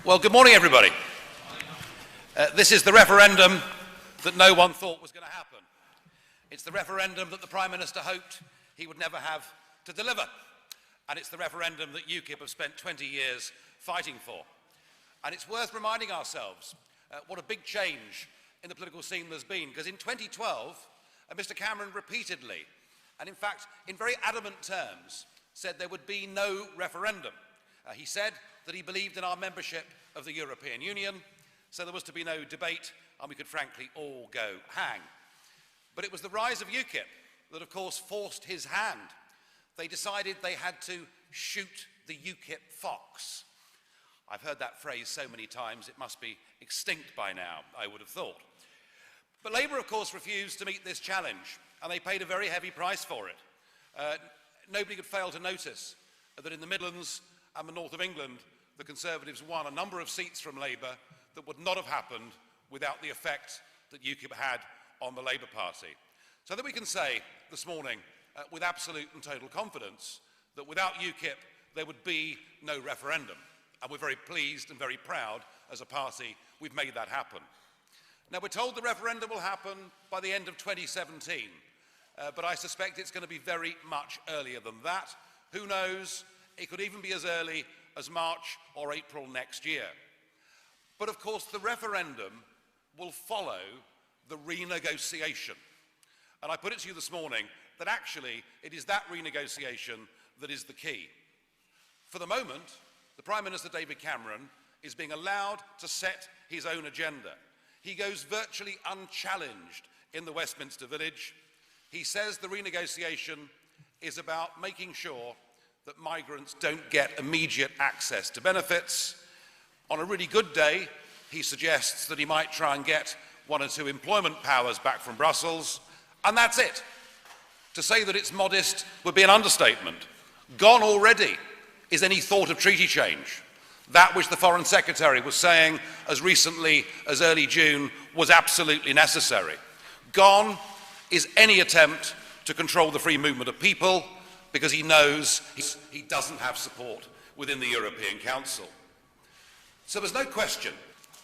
Well, good morning, everybody. This is the referendum that no one thought was going to happen. It's the referendum that the Prime Minister hoped he would never have to deliver. And it's the referendum that UKIP have spent 20 years fighting for. And it's worth reminding ourselves what a big change in the political scene there's been, because in 2012, Mr. Cameron repeatedly, and in fact in very adamant terms, said there would be no referendum. He said that he believed in our membership of the European Union, so there was to be no debate and we could frankly all go hang. But it was the rise of UKIP that of course forced his hand. They decided they had to shoot the UKIP fox. I've heard that phrase so many times it must be extinct by now, I would have thought. But Labour of course refused to meet this challenge, and they paid a very heavy price for it. Nobody could fail to notice that in the Midlands and the north of England, the Conservatives won a number of seats from Labour that would not have happened without the effect that UKIP had on the Labour Party. So that we can say this morning with absolute and total confidence that without UKIP there would be no referendum. And we're very pleased and very proud as a party we've made that happen. Now we're told the referendum will happen by the end of 2017, but I suspect it's going to be very much earlier than that. Who knows? It could even be as early as March or April next year. But of course the referendum will follow the renegotiation. And I put it to you this morning that actually it is that renegotiation that is the key. For the moment, the Prime Minister David Cameron is being allowed to set his own agenda. He goes virtually unchallenged in the Westminster Village. He says the renegotiation is about making sure that migrants don't get immediate access to benefits. On a really good day, he suggests that he might try and get one or two employment powers back from Brussels, and that's it. To say that it's modest would be an understatement. Gone already is any thought of treaty change. That which the Foreign Secretary was saying as recently as early June was absolutely necessary. Gone is any attempt to control the free movement of people, because he knows he doesn't have support within the European Council. So there's no question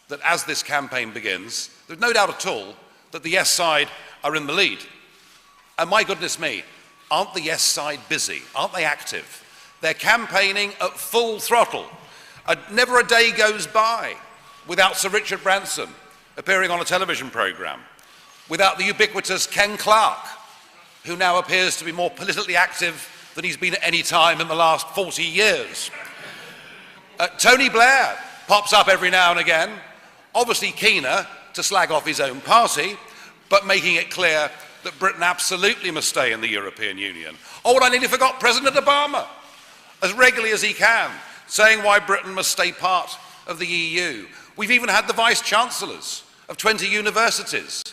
that as this campaign begins, there's no doubt at all that the yes side are in the lead. And my goodness me, aren't the yes side busy? Aren't they active? They're campaigning at full throttle. Never a day goes by without Sir Richard Branson appearing on a television programme, without the ubiquitous Ken Clarke, who now appears to be more politically active than he's been at any time in the last 40 years. Tony Blair pops up every now and again, obviously keener to slag off his own party, but making it clear that Britain absolutely must stay in the European Union. Oh, and I nearly forgot President Obama, as regularly as he can, saying why Britain must stay part of the EU. We've even had the vice-chancellors of 20 universities,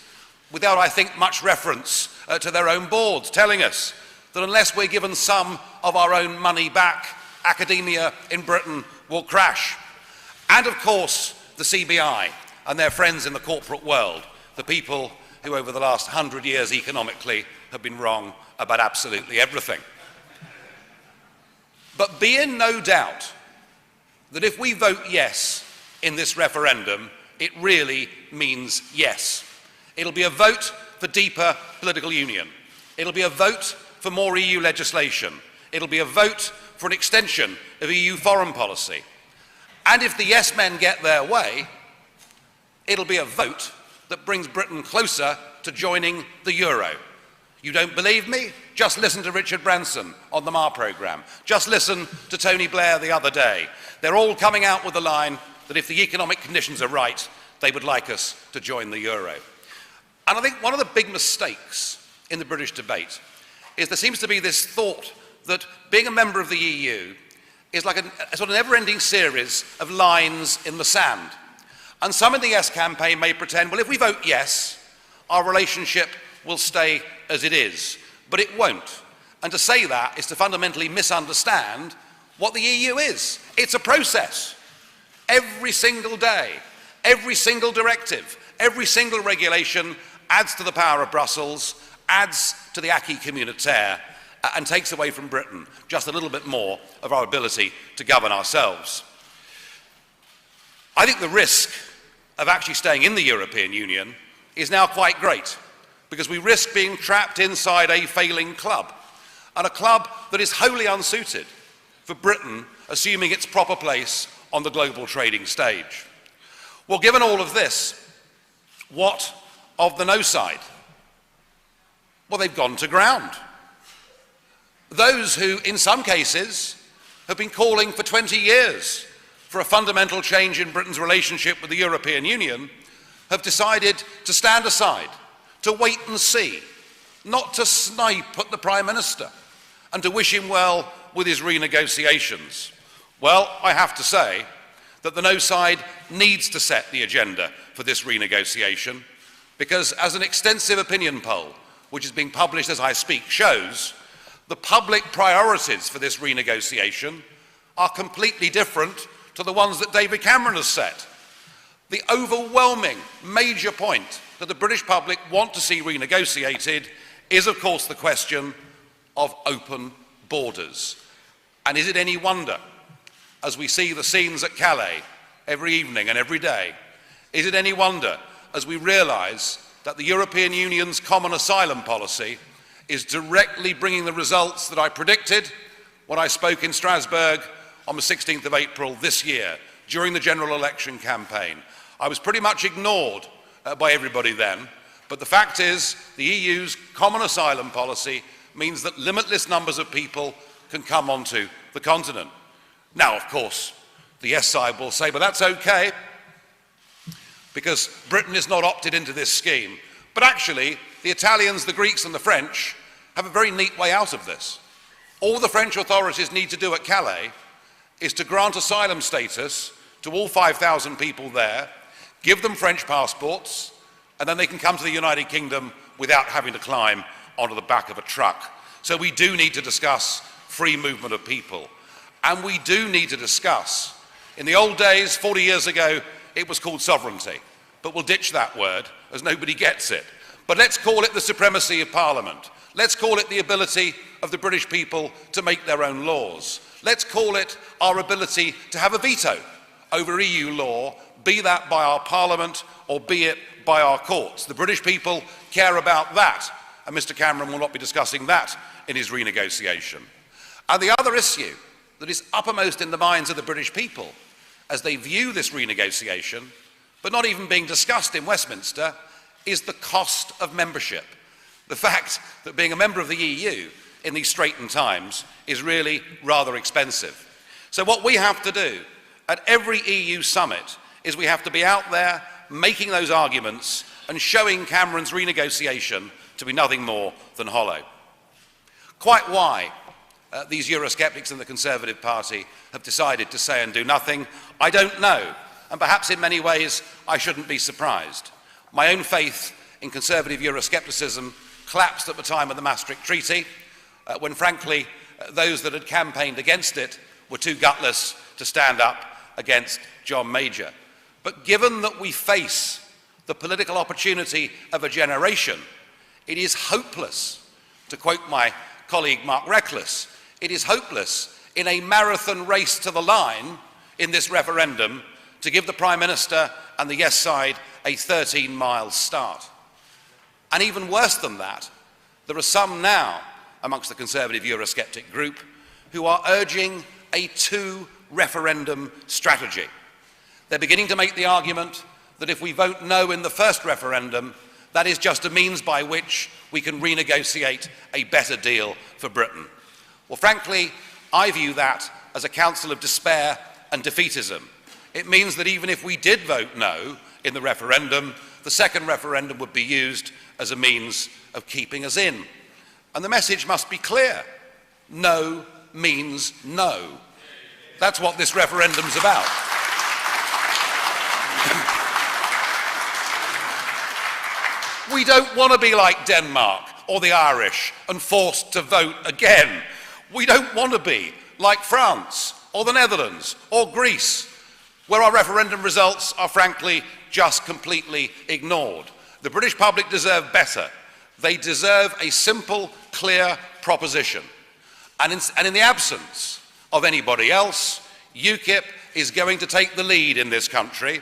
without, I think, much reference to their own boards, telling us that unless we're given some of our own money back, academia in Britain will crash. And of course, the CBI and their friends in the corporate world, the people who over the last 100 years economically have been wrong about absolutely everything. But be in no doubt that if we vote yes in this referendum, it really means yes. It'll be a vote for deeper political union. It'll be a vote for more EU legislation. It'll be a vote for an extension of EU foreign policy. And if the yes men get their way, it'll be a vote that brings Britain closer to joining the euro. You don't believe me? Just listen to Richard Branson on the Mar programme. Just listen to Tony Blair the other day. They're all coming out with the line that if the economic conditions are right, they would like us to join the euro. And I think one of the big mistakes in the British debate is there seems to be this thought that being a member of the EU is like a sort of never-ending series of lines in the sand. And some in the yes campaign may pretend, well, if we vote yes, our relationship will stay as it is. But it won't. And to say that is to fundamentally misunderstand what the EU is. It's a process. Every single day, every single directive, every single regulation adds to the power of Brussels, adds to the acquis communautaire, and takes away from Britain just a little bit more of our ability to govern ourselves. I think the risk of actually staying in the European Union is now quite great, because we risk being trapped inside a failing club, and a club that is wholly unsuited for Britain assuming its proper place on the global trading stage. Well, given all of this, what of the no side? Well, they've gone to ground. Those who, in some cases, have been calling for 20 years for a fundamental change in Britain's relationship with the European Union have decided to stand aside, to wait and see, not to snipe at the Prime Minister, and to wish him well with his renegotiations. Well, I have to say that the no side needs to set the agenda for this renegotiation, because as an extensive opinion poll, which is being published as I speak, shows, the public priorities for this renegotiation are completely different to the ones that David Cameron has set. The overwhelming major point that the British public want to see renegotiated is, of course, the question of open borders. And is it any wonder, as we see the scenes at Calais every evening and every day, is it any wonder as we realise that the European Union's common asylum policy is directly bringing the results that I predicted when I spoke in Strasbourg on the 16th of April this year during the general election campaign. I was pretty much ignored by everybody then, but the fact is the EU's common asylum policy means that limitless numbers of people can come onto the continent. Now, of course, the yes side will say, but that's okay, because Britain is not opted into this scheme. But actually, the Italians, the Greeks and the French have a very neat way out of this. All the French authorities need to do at Calais is to grant asylum status to all 5,000 people there, give them French passports, and then they can come to the United Kingdom without having to climb onto the back of a truck. So we do need to discuss free movement of people. And we do need to discuss, in the old days, 40 years ago, it was called sovereignty, but we'll ditch that word as nobody gets it. But let's call it the supremacy of Parliament. Let's call it the ability of the British people to make their own laws. Let's call it our ability to have a veto over EU law, be that by our Parliament or be it by our courts. The British people care about that, and Mr Cameron will not be discussing that in his renegotiation. And the other issue that is uppermost in the minds of the British people as they view this renegotiation, but not even being discussed in Westminster, is the cost of membership. The fact that being a member of the EU in these straitened times is really rather expensive. So what we have to do at every EU summit is we have to be out there making those arguments and showing Cameron's renegotiation to be nothing more than hollow. Quite why these Eurosceptics in the Conservative Party have decided to say and do nothing, I don't know, and perhaps in many ways I shouldn't be surprised. My own faith in conservative Euroscepticism collapsed at the time of the Maastricht Treaty, when frankly those that had campaigned against it were too gutless to stand up against John Major. But given that we face the political opportunity of a generation, it is hopeless, to quote my colleague Mark Reckless, it is hopeless in a marathon race to the line in this referendum to give the Prime Minister and the yes side a 13-mile start. And even worse than that, there are some now amongst the Conservative Eurosceptic group who are urging a two-referendum strategy. They're beginning to make the argument that if we vote no in the first referendum, that is just a means by which we can renegotiate a better deal for Britain. Well, frankly, I view that as a counsel of despair and defeatism. It means that even if we did vote no in the referendum, the second referendum would be used as a means of keeping us in. And the message must be clear. No means no. That's what this referendum's about. We don't want to be like Denmark or the Irish and forced to vote again. We don't want to be like France or the Netherlands or Greece, where our referendum results are frankly just completely ignored. The British public deserve better. They deserve a simple, clear proposition. And in the absence of anybody else, UKIP is going to take the lead in this country,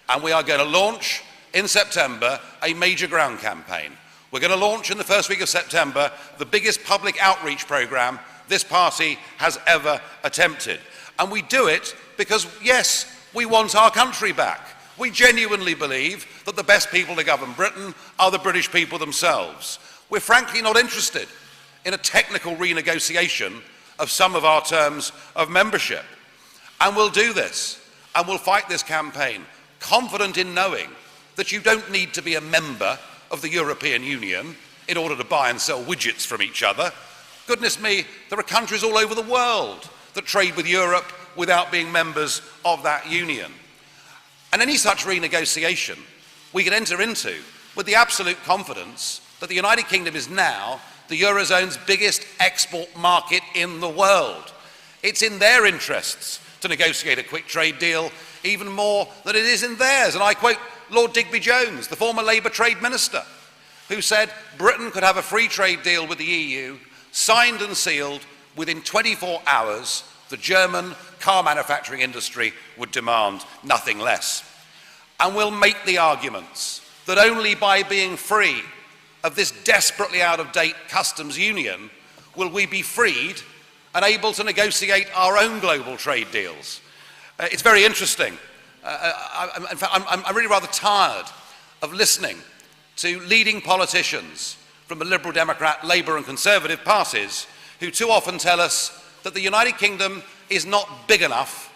and we are going to launch in September a major ground campaign. We're going to launch in the first week of September the biggest public outreach programme this party has ever attempted. And we do it because, yes, we want our country back. We genuinely believe that the best people to govern Britain are the British people themselves. We're frankly not interested in a technical renegotiation of some of our terms of membership. And we'll do this, and we'll fight this campaign, confident in knowing that you don't need to be a member of the European Union in order to buy and sell widgets from each other. Goodness me, there are countries all over the world that trade with Europe without being members of that union. And any such renegotiation we can enter into with the absolute confidence that the United Kingdom is now the Eurozone's biggest export market in the world. It's in their interests to negotiate a quick trade deal even more than it is in theirs. And I quote Lord Digby Jones, the former Labour Trade Minister, who said Britain could have a free trade deal with the EU, signed and sealed within 24 hours. The German car manufacturing industry would demand nothing less. And we'll make the arguments that only by being free of this desperately out-of-date customs union will we be freed and able to negotiate our own global trade deals. It's very interesting. In fact, I'm really rather tired of listening to leading politicians from the Liberal Democrat, Labour and Conservative parties who too often tell us that the United Kingdom is not big enough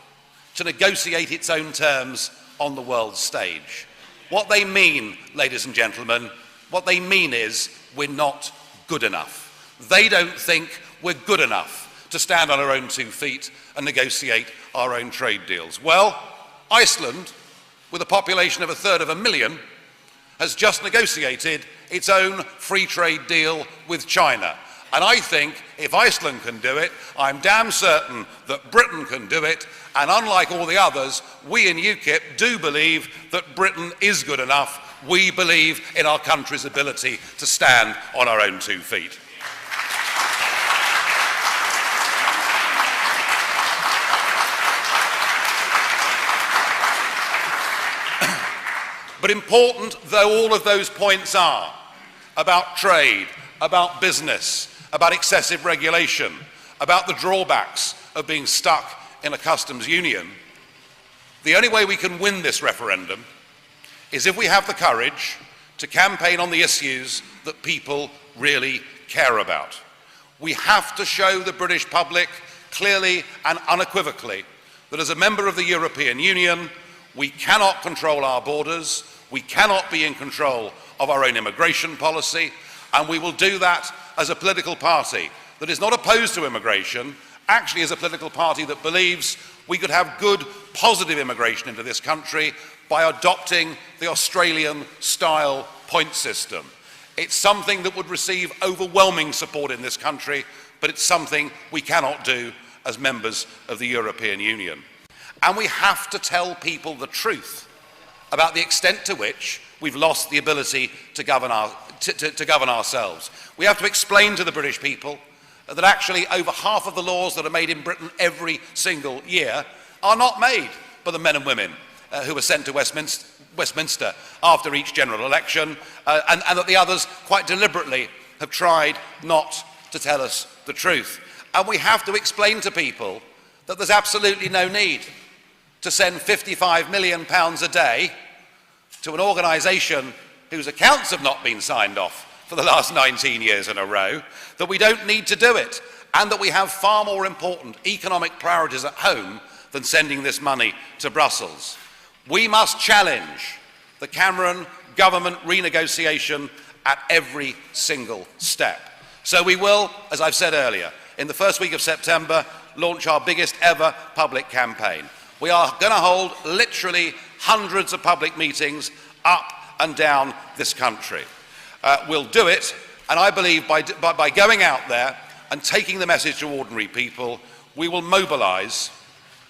to negotiate its own terms on the world stage. What they mean, ladies and gentlemen, what they mean is we're not good enough. They don't think we're good enough to stand on our own 2 feet and negotiate our own trade deals. Well, Iceland, with a population of 1/3 has just negotiated its own free trade deal with China. And I think if Iceland can do it, I'm damn certain that Britain can do it. And unlike all the others, we in UKIP do believe that Britain is good enough. We believe in our country's ability to stand on our own 2 feet. But important though all of those points are, about trade, about business, about excessive regulation, about the drawbacks of being stuck in a customs union, the only way we can win this referendum is if we have the courage to campaign on the issues that people really care about. We have to show the British public clearly and unequivocally that as a member of the European Union, we cannot control our borders, we cannot be in control of our own immigration policy, and we will do that as a political party that is not opposed to immigration, actually as a political party that believes we could have good, positive immigration into this country by adopting the Australian-style point system. It's something that would receive overwhelming support in this country, but it's something we cannot do as members of the European Union. And we have to tell people the truth about the extent to which we've lost the ability to govern ourselves. We have to explain to the British people that actually over half of the laws that are made in Britain every single year are not made by the men and women who were sent to Westminster after each general election, and that the others quite deliberately have tried not to tell us the truth. And we have to explain to people that there's absolutely no need to send £55 million a day to an organisation whose accounts have not been signed off for the last 19 years in a row, that we don't need to do it, and that we have far more important economic priorities at home than sending this money to Brussels. We must challenge the Cameron government renegotiation at every single step. So we will, as I've said earlier, in the first week of September, launch our biggest ever public campaign. We are going to hold literally hundreds of public meetings up and down this country. We'll do it, and I believe by going out there and taking the message to ordinary people, we will mobilise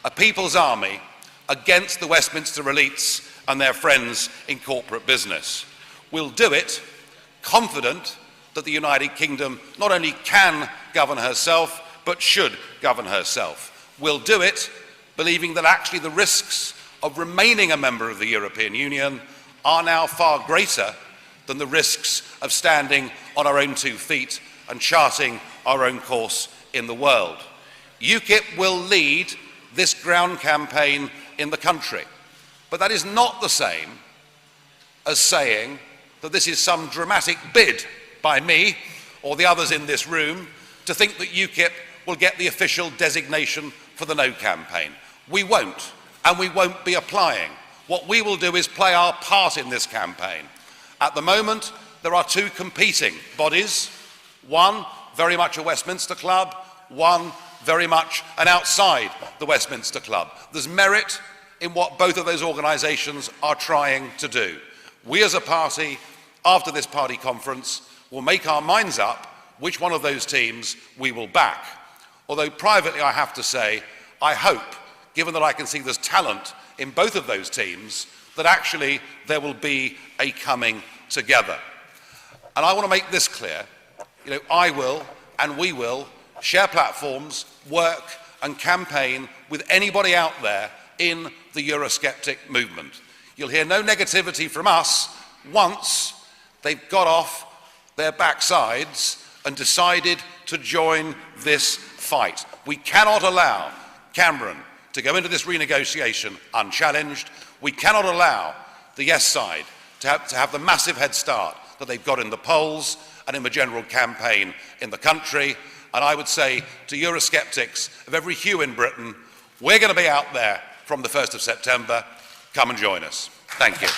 a people's army against the Westminster elites and their friends in corporate business. We'll do it confident that the United Kingdom not only can govern herself, but should govern herself. We'll do it believing that actually the risks of remaining a member of the European Union are now far greater than the risks of standing on our own 2 feet and charting our own course in the world. UKIP will lead this ground campaign in the country, but that is not the same as saying that this is some dramatic bid by me or the others in this room to think that UKIP will get the official designation for the No campaign. We won't, and we won't be applying. What we will do is play our part in this campaign. At the moment, there are 2 competing bodies, one very much a Westminster club, one very much an outside the Westminster club. There's merit in what both of those organisations are trying to do. We as a party, after this party conference, will make our minds up which one of those teams we will back. Although privately I have to say, I hope, given that I can see there's talent in both of those teams, that actually there will be a coming together. And I want to make this clear, I will and we will share platforms, work and campaign with anybody out there in the Eurosceptic movement. You'll hear no negativity from us once they've got off their backsides and decided to join this fight. We cannot allow Cameron to go into this renegotiation unchallenged. We cannot allow the yes side to have the massive head start that they've got in the polls and in the general campaign in the country. And I would say to Eurosceptics of every hue in Britain, we're going to be out there from the 1st of September. Come and join us. Thank you.